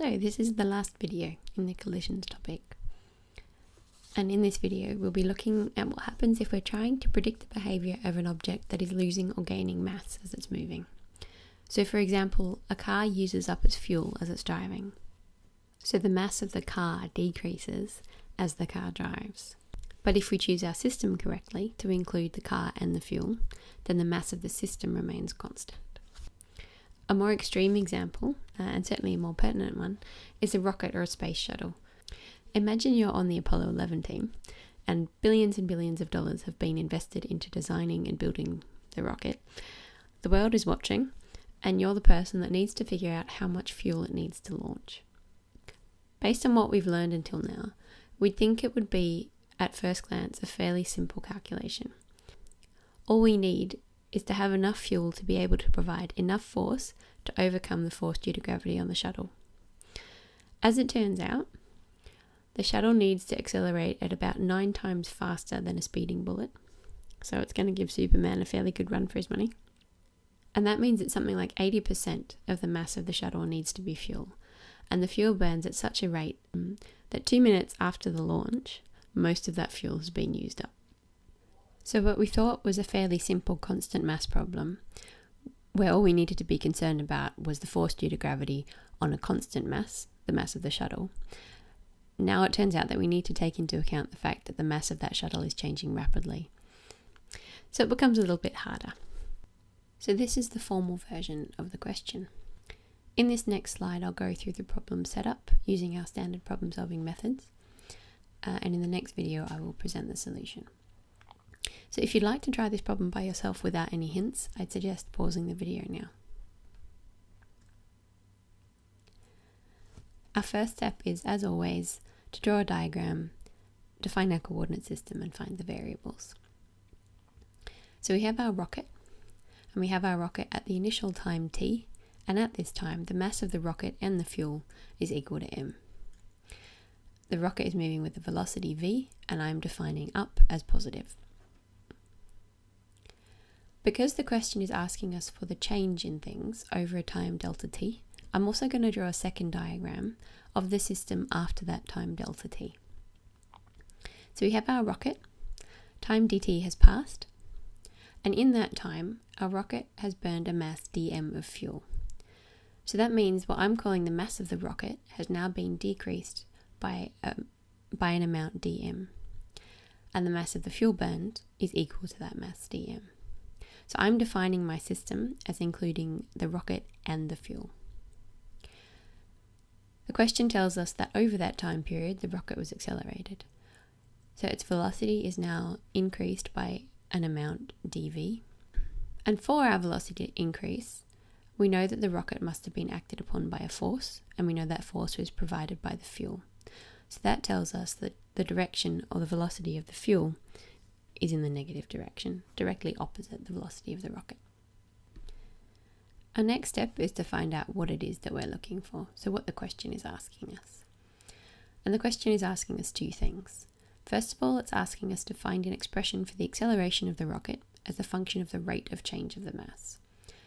So this is the last video in the collisions topic. And in this video, we'll be looking at what happens if we're trying to predict the behavior of an object that is losing or gaining mass as it's moving. So for example, a car uses up its fuel as it's driving. So the mass of the car decreases as the car drives. But if we choose our system correctly to include the car and the fuel, then the mass of the system remains constant. A more extreme example, and certainly a more pertinent one, is a rocket or a space shuttle. Imagine you're on the Apollo 11 team, and billions of dollars have been invested into designing and building the rocket. The world is watching, and you're the person that needs to figure out how much fuel it needs to launch. Based on what we've learned until now, we'd think it would be, at first glance, a fairly simple calculation. All we need is to have enough fuel to be able to provide enough force to overcome the force due to gravity on the shuttle. As it turns out, the shuttle needs to accelerate at about 9 times faster than a speeding bullet, so it's going to give Superman a fairly good run for his money. And that means that something like 80% of the mass of the shuttle needs to be fuel, and the fuel burns at such a rate that 2 minutes after the launch, most of that fuel has been used up. So what we thought was a fairly simple constant mass problem, where all we needed to be concerned about was the force due to gravity on a constant mass, the mass of the shuttle. Now it turns out that we need to take into account the fact that the mass of that shuttle is changing rapidly. So it becomes a little bit harder. So this is the formal version of the question. In this next slide, I'll go through the problem setup using our standard problem solving methods. And in the next video, I will present the solution. So if you'd like to try this problem by yourself without any hints, I'd suggest pausing the video now. Our first step is, as always, to draw a diagram, define our coordinate system, and find the variables. So we have our rocket, and we have our rocket at the initial time t, and at this time, the mass of the rocket and the fuel is equal to m. The rocket is moving with a velocity v, and I'm defining up as positive. Because the question is asking us for the change in things over a time delta t, I'm also going to draw a second diagram of the system after that time delta t. So we have our rocket, time dt has passed, and in that time, our rocket has burned a mass dm of fuel. So that means what I'm calling the mass of the rocket has now been decreased by an amount dm, and the mass of the fuel burned is equal to that mass dm. So I'm defining my system as including the rocket and the fuel. The question tells us that over that time period, the rocket was accelerated. So its velocity is now increased by an amount dv. And for our velocity increase, we know that the rocket must have been acted upon by a force, and we know that force was provided by the fuel. So that tells us that the direction or the velocity of the fuel is in the negative direction, directly opposite the velocity of the rocket. Our next step is to find out what it is that we're looking for, so what the question is asking us. And the question is asking us two things. First of all, it's asking us to find an expression for the acceleration of the rocket as a function of the rate of change of the mass,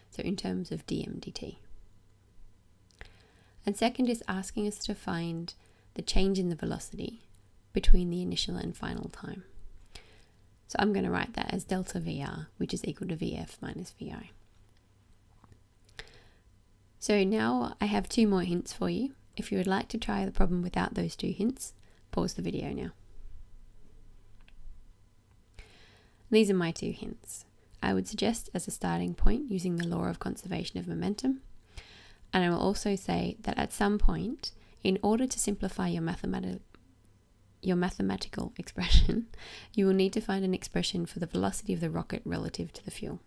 so in terms of dm dt. And second is asking us to find the change in the velocity between the initial and final time. So I'm going to write that as delta VR, which is equal to VF minus VI. So now I have 2 more hints for you. If you would like to try the problem without those 2 hints, pause the video now. These are my 2 hints. I would suggest as a starting point using the law of conservation of momentum. And I will also say that at some point, in order to simplify your mathematical expression, you will need to find an expression for the velocity of the rocket relative to the fuel.